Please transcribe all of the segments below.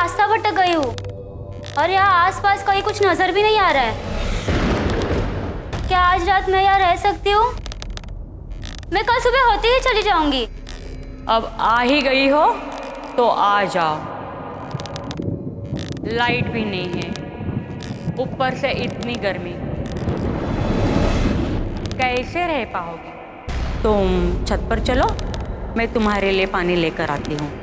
रास्ता भटक गई हूँ और यहाँ आसपास कहीं कुछ नजर भी नहीं आ रहा है। क्या आज रात मैं यहाँ रह सकती हूँ? मैं कल सुबह होते ही चली जाऊंगी। अब आ ही गई हो तो आ जाओ। लाइट भी नहीं है, ऊपर से इतनी गर्मी, कैसे रह पाओगी? तुम छत पर चलो, मैं तुम्हारे लिए पानी लेकर आती हूँ।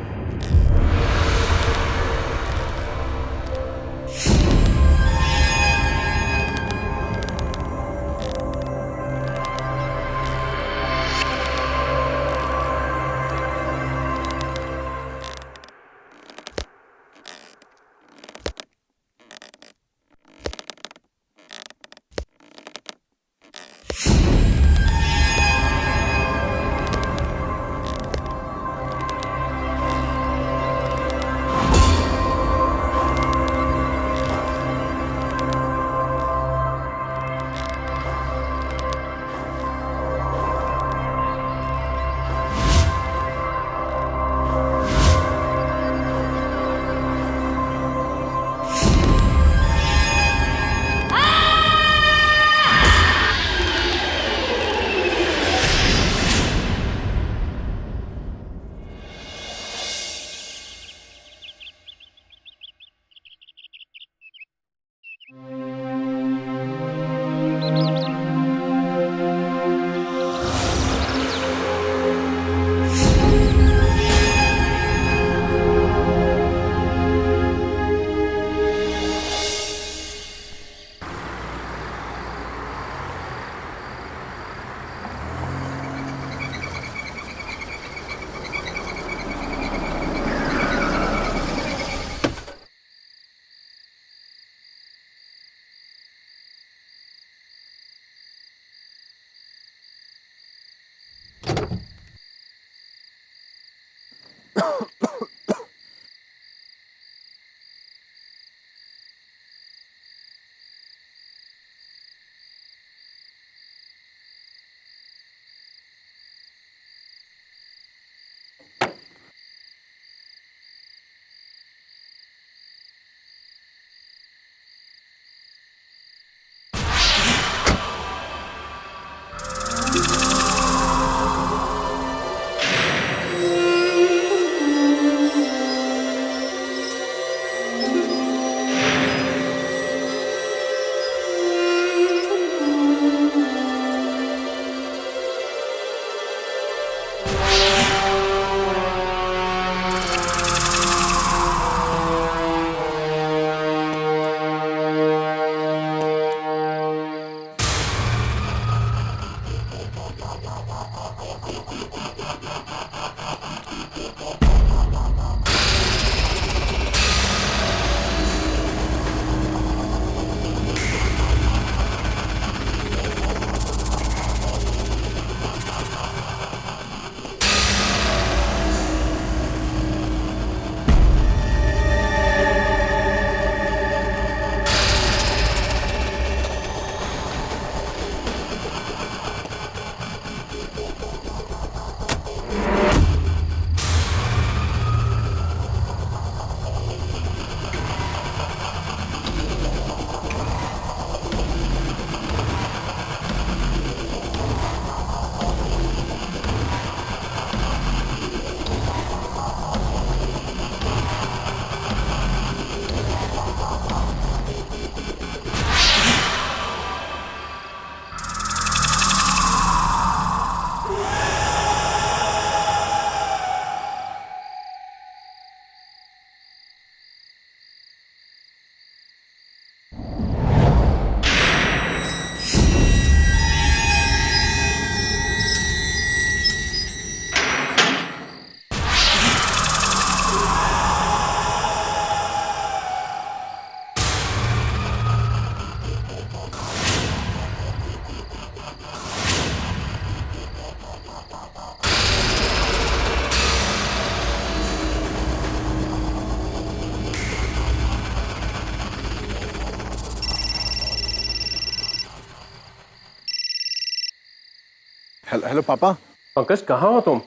हेलो पापा। पंकज, कहाँ हो तुम?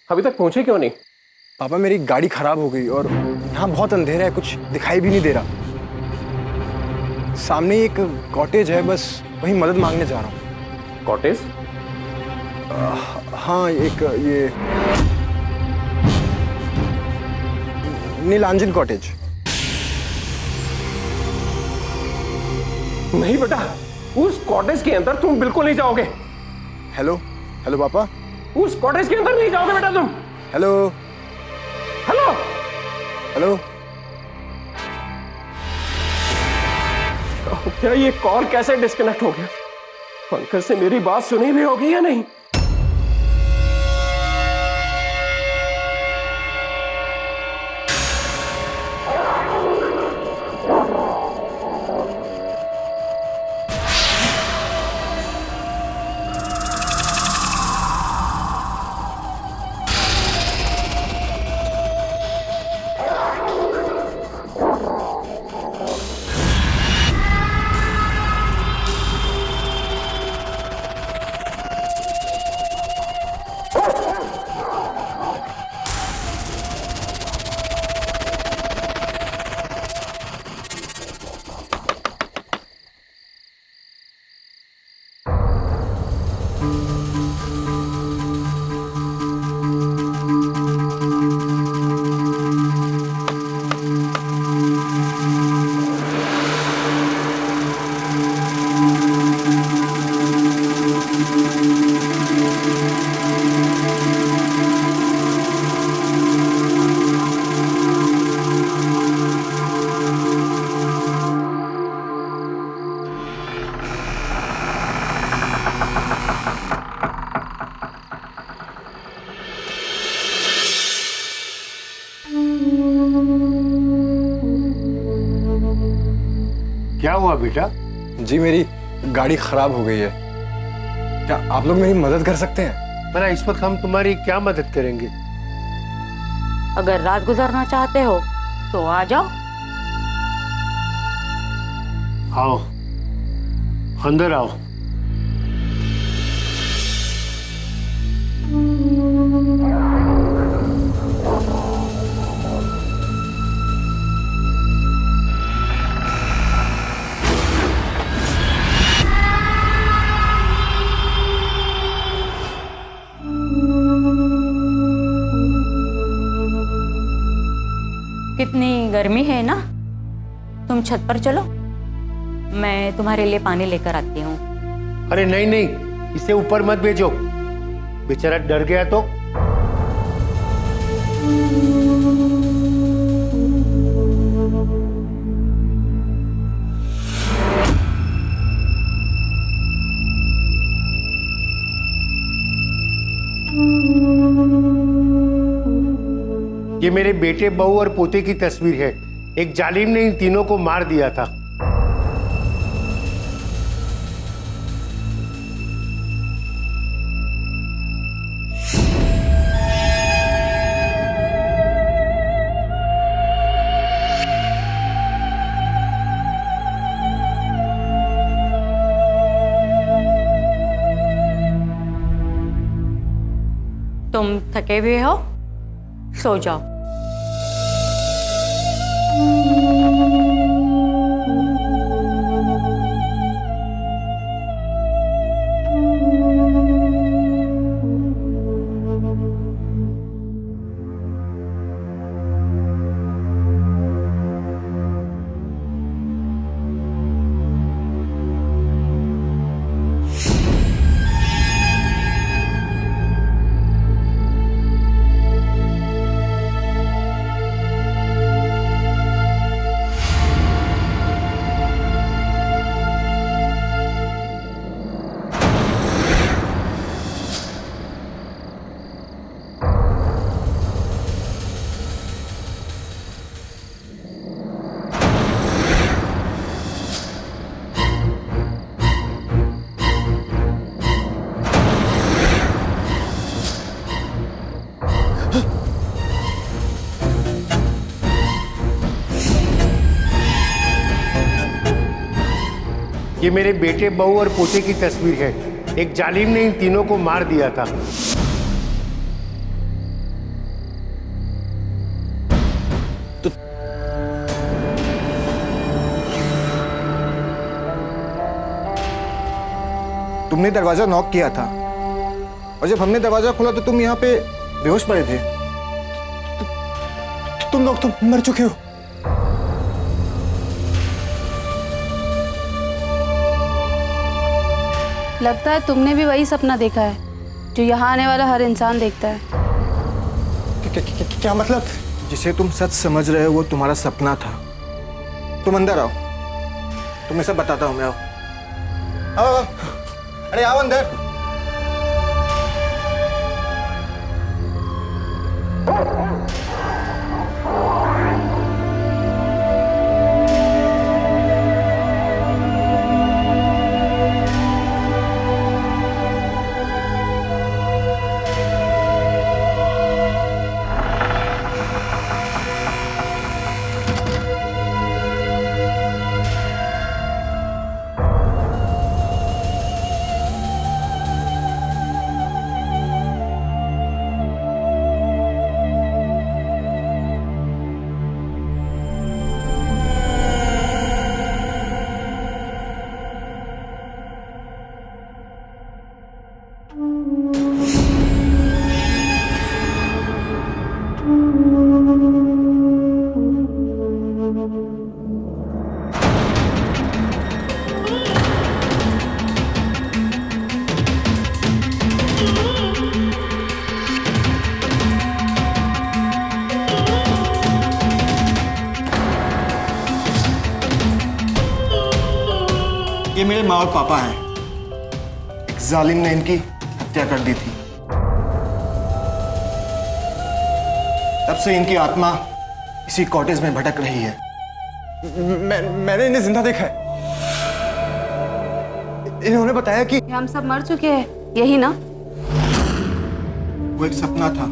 अभी तक पहुंचे क्यों नहीं? पापा मेरी गाड़ी खराब हो गई और यहाँ यहाँ बहुत अंधेरा है, कुछ दिखाई भी नहीं दे रहा। सामने एक कॉटेज है, बस वहीं मदद मांगने जा रहा हूँ। कॉटेज? हाँ, एक ये नीलांजन कॉटेज। नहीं बेटा, उस कॉटेज के अंदर तुम बिल्कुल नहीं जाओगे। हेलो हेलो पापा। उस कॉटेज के अंदर नहीं जाओगे बेटा तुम। Hello hello hello. क्या ये कॉल कैसे डिस्कनेक्ट हो गया? पंकज से मेरी बात सुनी भी होगी या नहीं? क्या हुआ बेटा? जी, मेरी गाड़ी खराब हो गई है। क्या आप लोग मेरी मदद कर सकते हैं? मेरा इस वक्त हम तुम्हारी क्या मदद करेंगे? अगर रात गुजारना चाहते हो तो आ जाओ। आओ, अंदर आओ। कितनी गर्मी है ना, तुम छत पर चलो, मैं तुम्हारे लिए पानी लेकर आती हूँ। अरे नहीं नहीं, इसे ऊपर मत भेजो, बेचारा डर गया तो। ये मेरे बेटे, बहू और पोते की तस्वीर है। एक जालिम ने इन तीनों को मार दिया था। तुम थके हुए हो, सो जाओ। ये मेरे बेटे, बहू और पोते की तस्वीर है। एक जालिम ने इन तीनों को मार दिया था। तुमने दरवाजा नॉक किया था और जब हमने दरवाजा खोला तो तुम यहाँ पे बेहोश पड़े थे। तुम लोग तो मर चुके हो। लगता है तुमने भी वही सपना देखा है जो यहाँ आने वाला हर इंसान देखता है। क्या मतलब? जिसे तुम सच समझ रहे हो वो तुम्हारा सपना था। तुम अंदर आओ, तुम्हें सब बताता हूँ मैं। आओ आओ, अरे आओ अंदर। ये मेरे माँ और पापा हैं। एक जालिम ने इनकी हत्या कर दी थी। तब से इनकी आत्मा इसी कॉटेज में भटक रही है। मैंने इन्हें जिंदा देखा है। इन्होंने बताया कि हम सब मर चुके हैं, यही ना? वो एक सपना था।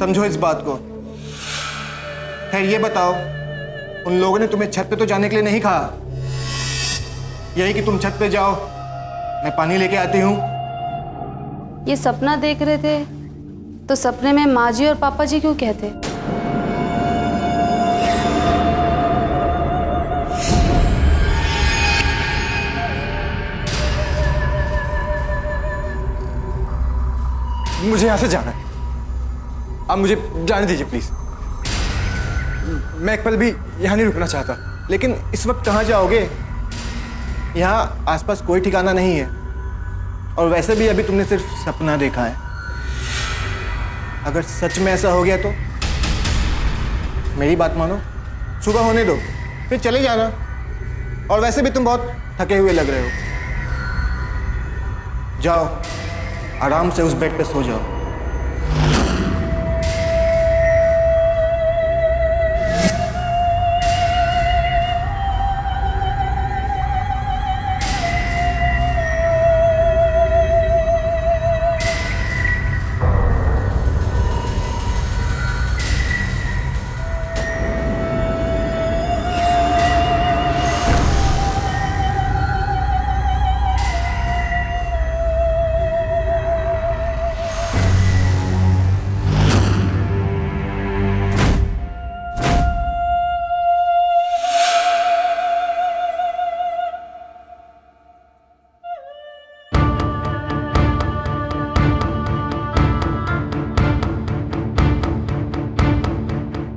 समझो इस बात को। खैर ये बताओ, उन लोगों ने तुम्हें छत पे तो जाने के लिए नहीं कहा? यही कि तुम छत पे जाओ, मैं पानी लेके आती हूँ। ये सपना देख रहे थे तो सपने में माँ जी और पापा जी क्यों कहते? मुझे यहाँ से जाना है। आप मुझे जाने दीजिए प्लीज। मैं एक पल भी यहाँ नहीं रुकना चाहता। लेकिन इस वक्त कहाँ जाओगे? यहाँ आसपास कोई ठिकाना नहीं है। और वैसे भी अभी तुमने सिर्फ सपना देखा है। अगर सच में ऐसा हो गया तो मेरी बात मानो, सुबह होने दो, फिर चले जाना। और वैसे भी तुम बहुत थके हुए लग रहे हो। जाओ, आराम से उस बेड पे सो जाओ।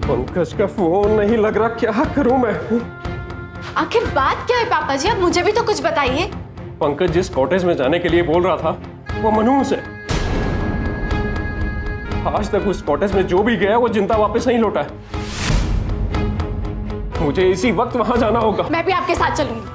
पंकज का फोन नहीं लग रहा, क्या करूं मैं? आखिर बात क्या है पापा जी? आप मुझे भी तो कुछ बताइए। पंकज जिस कॉटेज में जाने के लिए बोल रहा था वो मनहूस है। आज तक उस कॉटेज में जो भी गया वो जिंदा वापस नहीं लौटा है। मुझे इसी वक्त वहां जाना होगा। मैं भी आपके साथ चलूंगी।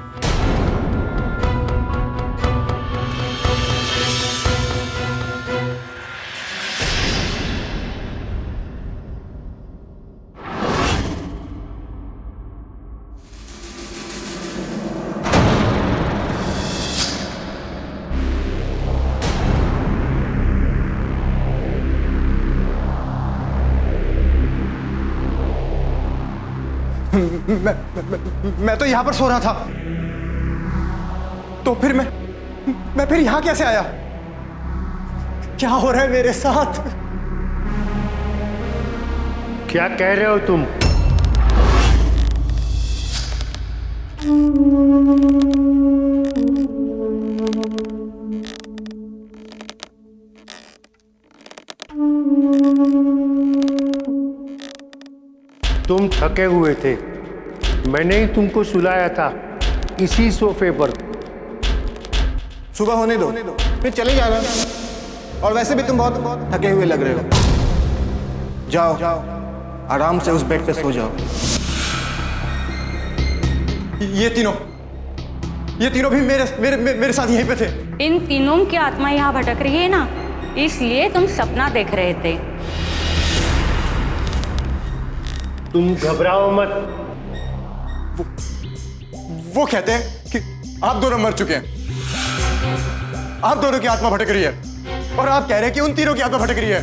मैं तो यहाँ पर सो रहा था। तो फिर मैं फिर यहाँ कैसे आया? क्या हो रहा है मेरे साथ? क्या कह रहे हो तुम? थके हुए थे, मैंने ही तुमको सुलाया था इसी सोफे पर। सुबह होने दो, फिर चले जाना। और वैसे भी तुम बहुत थके हुए लग रहे हो। जाओ आराम से उस बेड पे सो जाओ। ये तीनों भी मेरे साथ यहीं पे थे। इन तीनों की आत्मा यहाँ भटक रही है ना, इसलिए तुम सपना देख रहे थे। तुम घबराओ मत। वो कहते हैं कि आप दोनों मर चुके हैं, आप दोनों की आत्मा भटक रही है, और आप कह रहे हैं कि उन तीनों की आत्मा भटक रही है।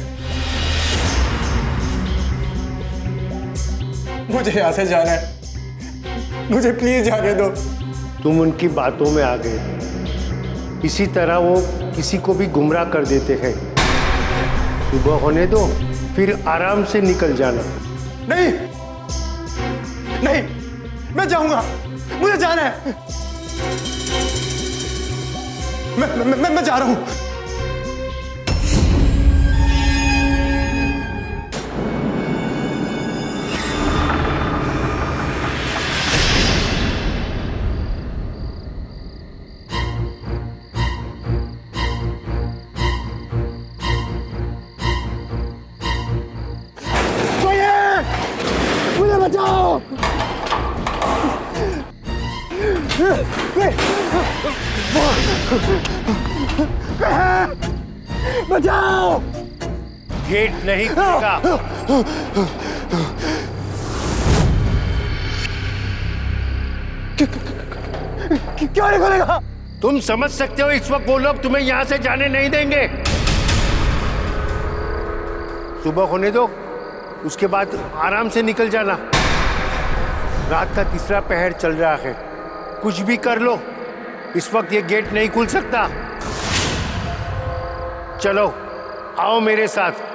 मुझे यहां से जाना है, मुझे प्लीज जाने दो। तुम उनकी बातों में आ गए। इसी तरह वो किसी को भी गुमराह कर देते हैं। सुबह होने दो, फिर आराम से निकल जाना। नहीं, मैं जाऊंगा, मुझे जाना है। मैं जा रहा हूं। मुझे बचाओ। बचाओ। गेट नहीं खुलेगा। क्यों नहीं खुलेगा? तुम समझ सकते हो इस वक्त वो लोग तुम्हें यहां से जाने नहीं देंगे। सुबह होने दो, उसके बाद आराम से निकल जाना। रात का तीसरा पहर चल रहा है, कुछ भी कर लो, इस वक्त ये गेट नहीं खुल सकता। चलो आओ मेरे साथ।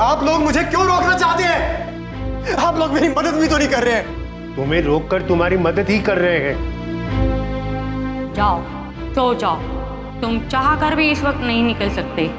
आप लोग मुझे क्यों रोकना चाहते हैं? आप लोग मेरी मदद भी तो नहीं कर रहे हैं। तुम्हें रोककर तुम्हारी मदद ही कर रहे हैं। जाओ, सो जाओ। तुम चाह कर भी इस वक्त नहीं निकल सकते।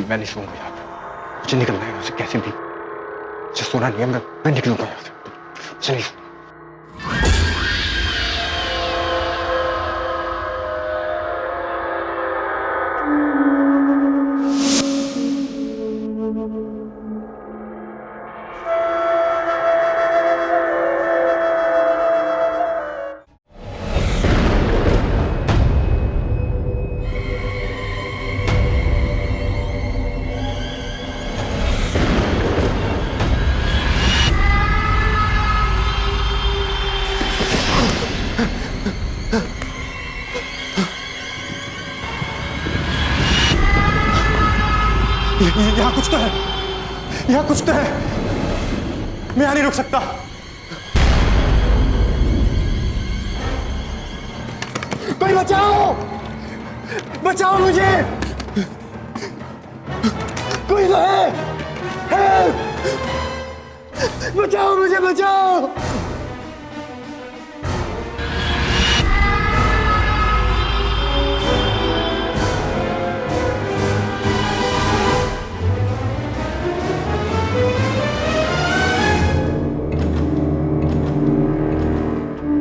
मैं नहीं सोऊंगा यहाँ पे, मुझे निकलना है यहाँ से कैसे भी। मुझे सोना नहीं है, मैं निकलूंगा यहाँ से। मुझे नहीं सोना। यहाँ कुछ तो है, यहाँ कुछ तो है। मैं यहाँ नहीं रुक सकता। कोई बचाओ, बचाओ मुझे। कोई तो है। बचाओ मुझे, बचाओ।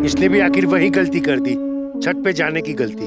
इसने भी आखिर वही गलती कर दी, छत पे जाने की गलती।